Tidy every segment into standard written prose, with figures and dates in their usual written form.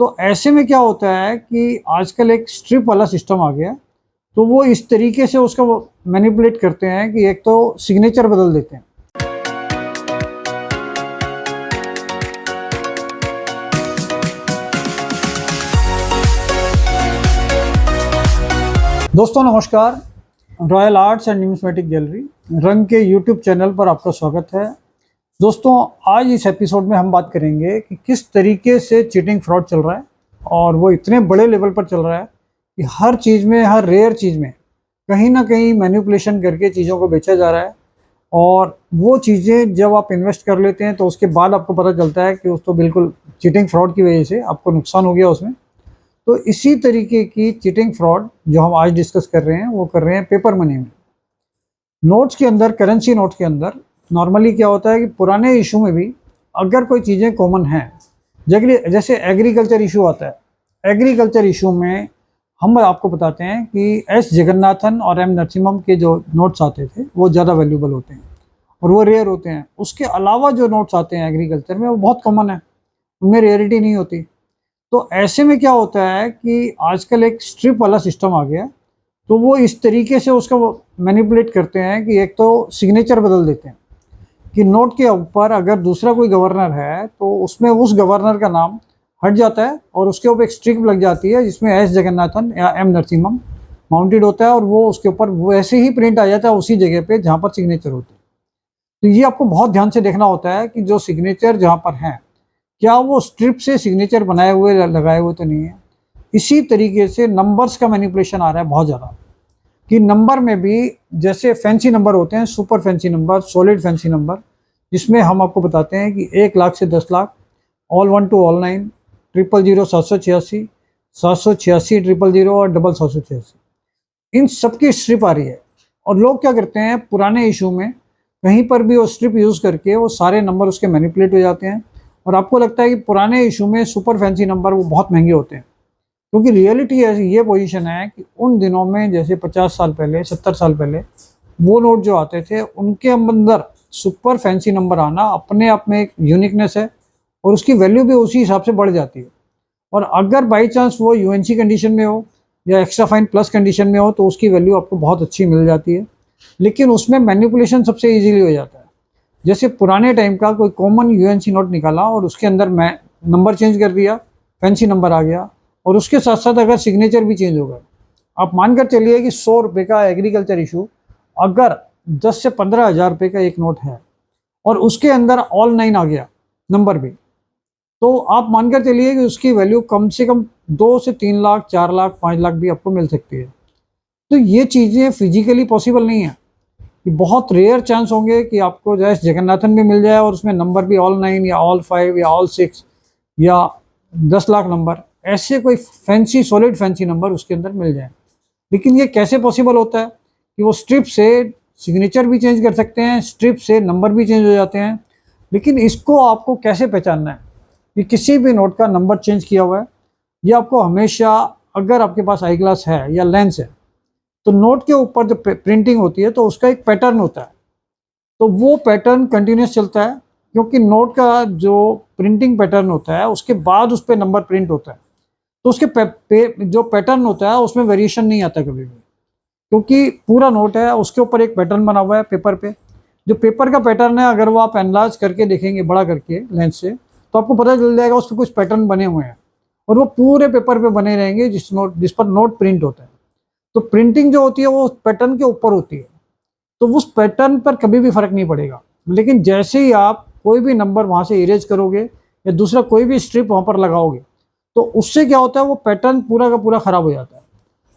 तो ऐसे में क्या होता है कि आजकल एक स्ट्रिप वाला सिस्टम आ गया है। तो वो इस तरीके से उसका वो मैनिपुलेट करते हैं कि एक तो सिग्नेचर बदल देते हैं। दोस्तों नमस्कार, royal arts and numismatic gallery रंग के यूट्यूब चैनल पर आपका स्वागत है। दोस्तों आज इस एपिसोड में हम बात करेंगे कि किस तरीके से चीटिंग फ्रॉड चल रहा है और वो इतने बड़े लेवल पर चल रहा है कि हर चीज़ में, हर रेयर चीज़ में कहीं ना कहीं मैनिपुलेशन करके चीज़ों को बेचा जा रहा है। और वो चीज़ें जब आप इन्वेस्ट कर लेते हैं तो उसके बाद आपको पता चलता है कि उस तो बिल्कुल चीटिंग फ्रॉड की वजह से आपको नुकसान हो गया उसमें। तो इसी तरीके की चीटिंग फ्रॉड जो हम आज डिस्कस कर रहे हैं वो कर रहे हैं पेपर मनी में। नोट्स के अंदर, करेंसी नोट्स के अंदर नॉर्मली क्या होता है कि पुराने इशू में भी अगर कोई चीज़ें कॉमन हैं, जैसे एग्रीकल्चर इशू आता है। एग्रीकल्चर इशू में हम आपको बताते हैं कि एस जगन्नाथन और एम नरसिम्हम के जो नोट्स आते थे वो ज़्यादा वैल्यूबल होते हैं और वो रेयर होते हैं। उसके अलावा जो नोट्स आते हैं एग्रीकल्चर में वो बहुत कॉमन है, उनमें रेयरिटी नहीं होती। तो ऐसे में क्या होता है कि आजकल एक स्ट्रिप वाला सिस्टम आ गया है। तो वो इस तरीके से उसका वो मैनिपुलेट करते हैं कि एक तो सिग्नेचर बदल देते हैं कि नोट के ऊपर अगर दूसरा कोई गवर्नर है तो उसमें उस गवर्नर का नाम हट जाता है और उसके ऊपर एक स्ट्रिप लग जाती है जिसमें एस जगन्नाथन या एम नरसिम्हम माउंटेड होता है और वो उसके ऊपर वैसे ही प्रिंट आ जाता है उसी जगह पे जहाँ पर सिग्नेचर होते हैं। तो ये आपको बहुत ध्यान से देखना होता है कि जो सिग्नेचर जहाँ पर है क्या वो स्ट्रिप से सिग्नेचर बनाए हुए लगाए हुए तो नहीं है। इसी तरीके से नंबर्स का मैनिपुलेशन आ रहा है बहुत ज़्यादा कि नंबर में भी जैसे फैंसी नंबर होते हैं, super fancy number, solid fancy number, जिसमें हम आपको बताते हैं कि 1 लाख से 10 लाख, ऑल 1 to ऑल 9, 000 786, 786 000 और 786, इन सब की स्ट्रिप आ रही है। और लोग क्या करते हैं पुराने इशू में कहीं पर भी वो स्ट्रिप यूज़ करके वो सारे नंबर उसके मैनिपुलेट हो जाते हैं और आपको लगता है कि पुराने इशू में सुपर फैंसी नंबर वो बहुत महंगे होते हैं। क्योंकि रियलिटी ऐसी ये पोजीशन है कि उन दिनों में जैसे 50 साल पहले, 70 साल पहले वो नोट जो आते थे उनके अंदर सुपर फैंसी नंबर आना अपने आप में एक यूनिकनेस है और उसकी वैल्यू भी उसी हिसाब से बढ़ जाती है। और अगर बाई चांस वो यूएनसी कंडीशन में हो या एक्स्ट्रा फाइन प्लस कंडीशन में हो तो उसकी वैल्यू आपको बहुत अच्छी मिल जाती है, लेकिन उसमें मैनिपुलेशन सबसे ईजिली हो जाता है। जैसे पुराने टाइम का कोई कॉमन यूएनसी नोट निकाला और उसके अंदर मैं नंबर चेंज कर दिया, फैंसी नंबर आ गया और उसके साथ साथ अगर सिग्नेचर भी चेंज हो गया। आप मानकर चलिए कि 100 रुपये का एग्रीकल्चर इशू अगर 10 से 15 हज़ार रुपये का एक नोट है और उसके अंदर ऑल 9 आ गया नंबर भी, तो आप मानकर चलिए कि उसकी वैल्यू कम से कम 2 से 3 लाख, 4 लाख, 5 लाख भी आपको मिल सकती है। तो ये चीज़ें फिजिकली पॉसिबल नहीं है। कि बहुत रेयर चांस होंगे कि आपको जैसे जगन्नाथन भी मिल जाए और उसमें नंबर भी ऑल 9 या ऑल 5 या ऑल 6 या 10 लाख नंबर, ऐसे कोई फैंसी, सॉलिड फैंसी नंबर उसके अंदर मिल जाए। लेकिन ये कैसे पॉसिबल होता है कि वो स्ट्रिप से सिग्नेचर भी चेंज कर सकते हैं, स्ट्रिप से नंबर भी चेंज हो जाते हैं। लेकिन इसको आपको कैसे पहचानना है कि किसी भी नोट का नंबर चेंज किया हुआ है? ये आपको हमेशा, अगर आपके पास आई ग्लास है या लेंस है तो नोट के ऊपर जो प्रिंटिंग होती है तो उसका एक पैटर्न होता है, तो वो पैटर्न कंटिन्यूस चलता है क्योंकि नोट का जो प्रिंटिंग पैटर्न होता है उसके बाद उस पर नंबर प्रिंट होता है। तो उसके जो पैटर्न होता है उसमें वेरिएशन नहीं आता कभी भी, क्योंकि पूरा नोट है उसके ऊपर एक पैटर्न बना हुआ है पेपर पे। जो पेपर का पैटर्न है अगर वो आप एनलार्ज करके देखेंगे बड़ा करके लेंस से तो आपको पता चल जाएगा उस पर कुछ पैटर्न बने हुए हैं और वो पूरे पेपर पे बने रहेंगे जिस पर नोट प्रिंट होता है। तो प्रिंटिंग जो होती है वो पैटर्न के ऊपर होती है, तो उस पैटर्न पर कभी भी फर्क नहीं पड़ेगा। लेकिन जैसे ही आप कोई भी नंबर वहाँ से इरेज करोगे या दूसरा कोई भी स्ट्रिप वहाँ पर लगाओगे तो उससे क्या होता है वो पैटर्न पूरा का पूरा खराब हो जाता है।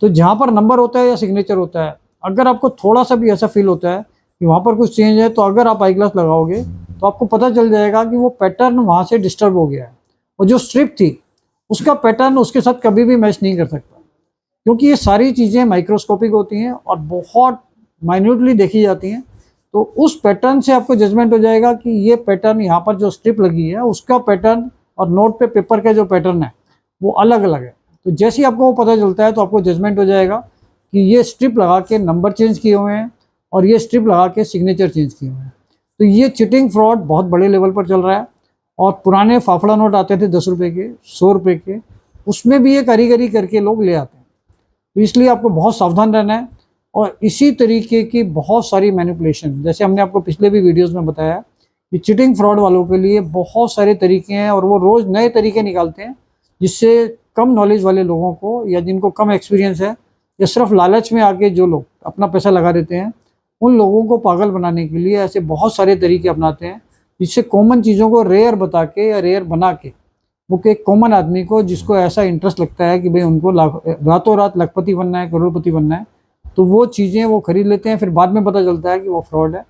तो जहाँ पर नंबर होता है या सिग्नेचर होता है, अगर आपको थोड़ा सा भी ऐसा फील होता है कि वहाँ पर कुछ चेंज है तो अगर आप आई ग्लास लगाओगे तो आपको पता चल जाएगा कि वो पैटर्न वहाँ से डिस्टर्ब हो गया है और जो स्ट्रिप थी उसका पैटर्न उसके साथ कभी भी मैच नहीं कर सकता, क्योंकि ये सारी चीज़ें माइक्रोस्कोपिक होती हैं और बहुत माइन्यूटली देखी जाती हैं। तो उस पैटर्न से आपको जजमेंट हो जाएगा कि ये पैटर्न यहाँ पर जो स्ट्रिप लगी है उसका पैटर्न और नोट पे पेपर का जो पैटर्न है वो अलग अलग है। तो जैसे ही आपको वो पता चलता है तो आपको जजमेंट हो जाएगा कि ये स्ट्रिप लगा के नंबर चेंज किए हुए हैं और ये स्ट्रिप लगा के सिग्नेचर चेंज किए हुए हैं। तो ये चिटिंग फ्रॉड बहुत बड़े लेवल पर चल रहा है। और पुराने फाफड़ा नोट आते थे 10 रुपये के, 100 रुपये के, उसमें भी ये कारीगरी करके लोग ले आते हैं। तो इसलिए आपको बहुत सावधान रहना है। और इसी तरीके की बहुत सारी मैनिपुलेशन, जैसे हमने आपको पिछले भी वीडियोस में बताया कि चीटिंग फ्रॉड वालों के लिए बहुत सारे तरीके हैं और वो रोज़ नए तरीके निकालते हैं, जिससे कम नॉलेज वाले लोगों को या जिनको कम एक्सपीरियंस है या सिर्फ लालच में आके जो लोग अपना पैसा लगा देते हैं, उन लोगों को पागल बनाने के लिए ऐसे बहुत सारे तरीके अपनाते हैं, जिससे कॉमन चीज़ों को रेयर बता के या रेयर बना के वो एक कॉमन आदमी को, जिसको ऐसा इंटरेस्ट लगता है कि भाई उनको रातों रात लखपति बनना है, करोड़पति बनना है, तो वो चीज़ें वो खरीद लेते हैं। फिर बाद में पता चलता है कि वो फ्रॉड है।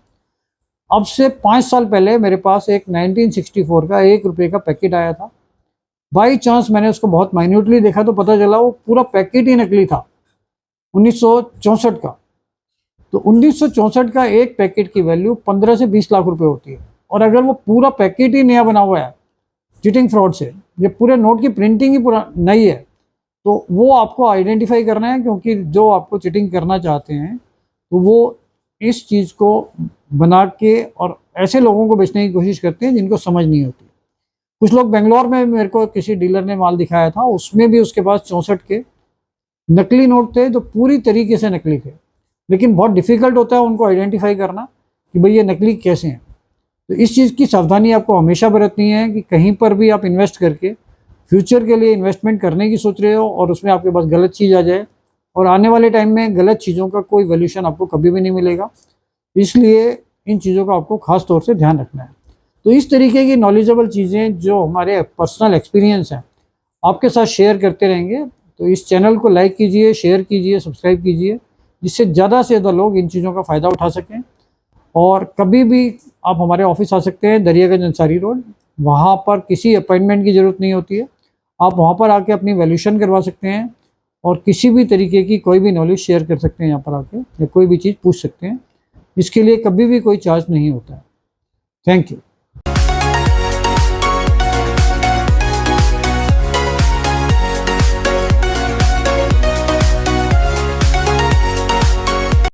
अब से 5 साल पहले मेरे पास एक 1964 का 1 रुपये का पैकेट आया था। बाई चांस मैंने उसको बहुत माइन्यूटली देखा तो पता चला वो पूरा पैकेट ही नकली था, 1964 का। तो 1964 का एक पैकेट की वैल्यू 15 से 20 लाख रुपए होती है। और अगर वो पूरा पैकेट ही नया बना हुआ है चीटिंग फ्रॉड से, ये पूरे नोट की प्रिंटिंग ही पूरा नई है, तो वो आपको आइडेंटिफाई करना है, क्योंकि जो आपको चीटिंग करना चाहते हैं तो वो इस चीज़ को बना के और ऐसे लोगों को बेचने की कोशिश करते हैं जिनको समझ नहीं होती। कुछ लोग बेंगलोर में मेरे को किसी डीलर ने माल दिखाया था, उसमें भी उसके पास 64 के नकली नोट थे जो पूरी तरीके से नकली थे, लेकिन बहुत डिफिकल्ट होता है उनको आइडेंटिफाई करना कि भाई ये नकली कैसे हैं। तो इस चीज़ की सावधानी आपको हमेशा बरतनी है कि कहीं पर भी आप इन्वेस्ट करके फ्यूचर के लिए इन्वेस्टमेंट करने की सोच रहे हो और उसमें आपके पास गलत चीज़ आ जाए, और आने वाले टाइम में गलत चीज़ों का कोई वैल्यूशन आपको कभी भी नहीं मिलेगा। इसलिए इन चीज़ों का आपको खास तौर से ध्यान रखना है। तो इस तरीके की नॉलेजेबल चीज़ें जो हमारे पर्सनल एक्सपीरियंस हैं आपके साथ शेयर करते रहेंगे। तो इस चैनल को लाइक कीजिए, शेयर कीजिए, सब्सक्राइब कीजिए, जिससे ज़्यादा से ज़्यादा लोग इन चीज़ों का फ़ायदा उठा सकें। और कभी भी आप हमारे ऑफिस आ सकते हैं, दरियागंज अंसारी रोड। वहाँ पर किसी अपॉइंटमेंट की ज़रूरत नहीं होती है, आप वहाँ पर आके अपनी वैल्यूशन करवा सकते हैं और किसी भी तरीके की कोई भी नॉलेज शेयर कर सकते हैं यहाँ पर आके, या कोई भी चीज़ पूछ सकते हैं। इसके लिए कभी भी कोई चार्ज नहीं होता है। Thank you.